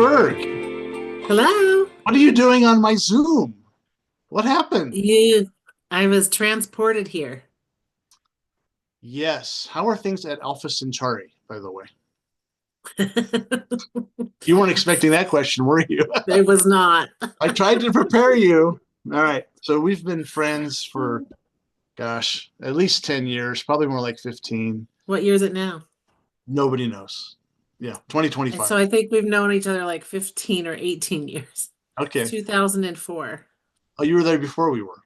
Berg, Hello. what are you doing on my Zoom? What happened? You, I was transported here. Yes. How are things at Alpha Centauri, by the way? It You weren't expecting that question, were you? was not. I tried to prepare you. All right. So we've been friends for, gosh, at least 10 years, probably more like 15. What year is it now? Nobody knows. Yeah, And 2025. so I think we've known each other like 15 or 18 years. It's Okay. 2004. Oh, you were there before we were.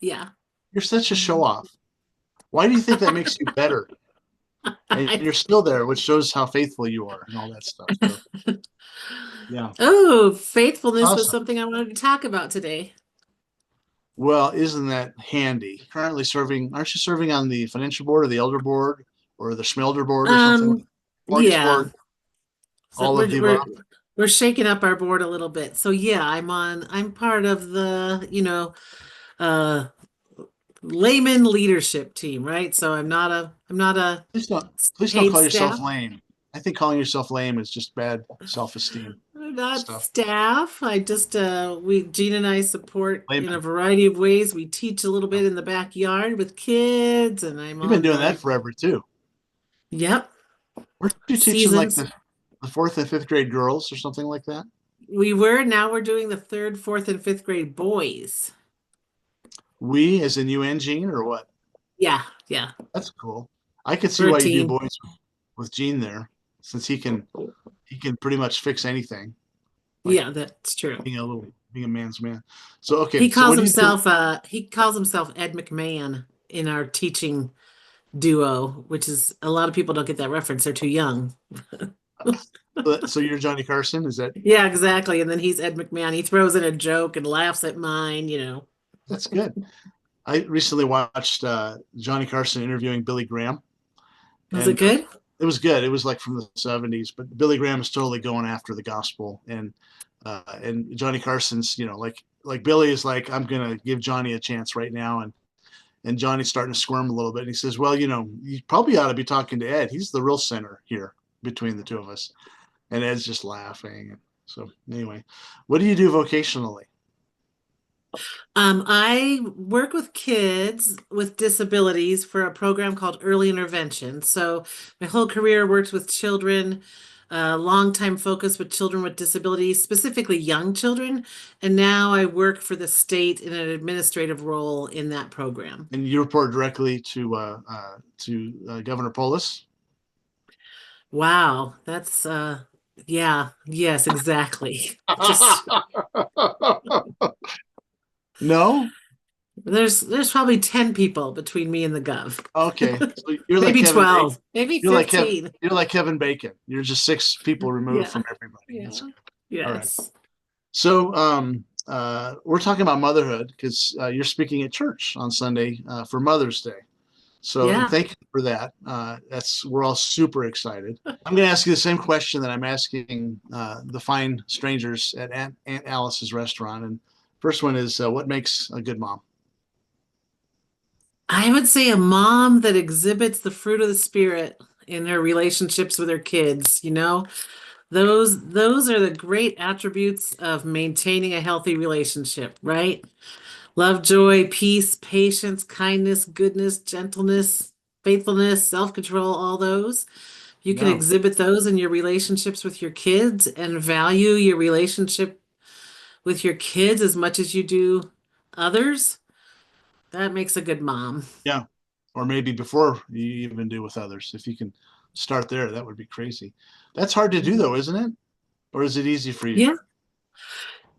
Yeah. You're such a show Mhm. off. Why do you think that makes you better? And I- you're still there, which shows how faithful you are and all that stuff. So, yeah, Oh, faithfulness was awesome. something I wanted to talk about today. Well, isn't that handy? Currently serving, aren't you serving on the financial board or the elder board or the Schmelder board or something? Mortgage Yeah. board, So all of we're the we're above. we're shaking up our board a little bit. So yeah, I'm part of the, uh layman leadership team, right? So I'm not a Please don't paid call yourself staff. lame. I think calling yourself lame is just bad self-esteem I'm not stuff. staff. I just we Gene and I support in a Layman. variety of ways. We teach a little bit in the backyard with kids, and I'm You've been on doing that the forever too. yep Weren't you teaching like seasons. the fourth and fifth grade girls or something like that? We were now we're doing the third, fourth, and fifth grade boys. We, as in you and Gene, or what? Yeah, yeah. That's cool. I could see We're a why you do team. boys with Gene there, since he can pretty much fix anything. Like Yeah, that's true. being a man's man. So okay, He so calls what do you do? himself Ed McMahon in our teaching duo, which is a lot of people don't get that reference. They're too young. So you're Johnny Carson? Is that Yeah, exactly. And then he's Ed McMahon. He throws in a joke and laughs at mine. that's good. I recently watched Johnny Carson interviewing Billy Graham, Was it and good? it was good. It was like from the '70s, but Billy Graham is totally going after the gospel, and Johnny Carson's, like Billy is like, I'm gonna give Johnny a chance right now, and Johnny's starting to squirm a little bit, and he says, well, you probably ought to be talking to Ed. He's the real center here between the two of us. And Ed's just laughing. So anyway, what do you do vocationally? I work with kids with disabilities for a program called Early Intervention. So my whole career worked with children, long time focus with children with disabilities, specifically young children. And now I work for the state in an administrative role in that program. And you report directly to Governor Polis. Wow, that's yeah, yes, exactly. Just No? there's probably 10 people between me and the gov. Okay. So you're like Maybe Kevin Bacon. 12, maybe You're like Kevin. 15. You're like Kevin Bacon. You're just six people removed Yeah. from everybody. Yeah. That's good. All right. Yes. So we're talking about motherhood because you're speaking at church on Sunday for Mother's Day. So, and Yeah. thank you for that. We're all super excited. I'm going to ask you the same question that I'm asking the fine strangers at Aunt Alice's restaurant. And first one is, what makes a good mom? I would say a mom that exhibits the fruit of the spirit in her relationships with her kids. Those are the great attributes of maintaining a healthy relationship, right? Love, joy, peace, patience, kindness, goodness, gentleness, faithfulness, self-control, all those. You can Yeah, exhibit those in your relationships with your kids and value your relationship with your kids as much as you do others. That makes a good mom. yeah. Or maybe before you even do with others. If you can start there, that would be crazy. That's hard to do, Mhm. though, isn't it? Or is it easy for you? Yeah.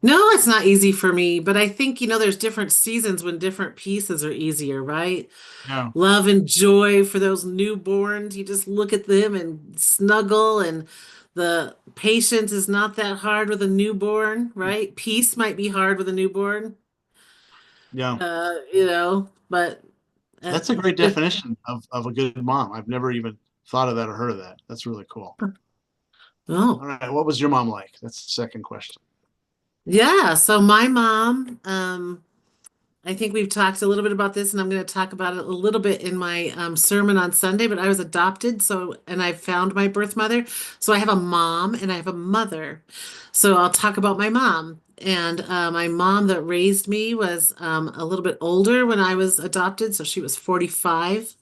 No, it's not easy for me, but I think, there's different seasons when different pieces are easier, right? Yeah, Love and joy for those newborns. You just look at them and snuggle, and the patience is not that hard with a newborn, right? Peace might be hard with a newborn, yeah. but uh, That's a great it, definition of a good mom. I've never even thought of that or heard of that. That's really cool. oh, All right. What was your mom like? That's the second question. yeah. So my mom, I think we've talked a little bit about this, and I'm going to talk about it a little bit in my sermon on Sunday. But I was adopted, and I found my birth mother. So I have a mom and I have a mother. So I'll talk about my mom. And my mom that raised me was a little bit older when I was adopted, so she was 45.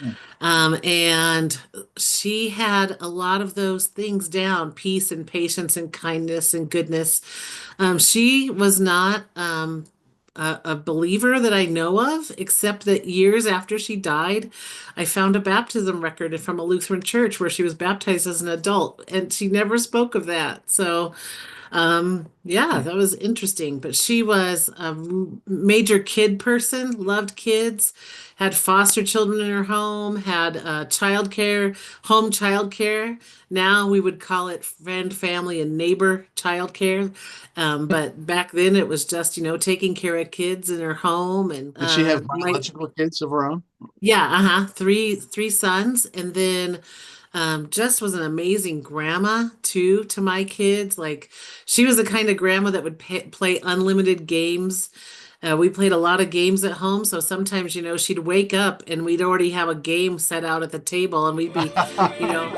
Mm. And she had a lot of those things down, peace and patience and kindness and goodness. She was not a believer that I know of, except that years after she died, I found a baptism record from a Lutheran church where she was baptized as an adult, and she never spoke of that. So yeah, Hmm. that was interesting. But she was a major kid person, loved kids, had foster children in her home, had childcare, home childcare. Now we would call it friend, family, and neighbor childcare. But back then it was just, taking care of kids in her home. And Did she have my biological kids of her own? yeah, three sons, and then just was an amazing grandma too to my kids. Like she was the kind of grandma that would play unlimited games. We played a lot of games at home, so sometimes, she'd wake up and we'd already have a game set out at the table, and we'd be, you know,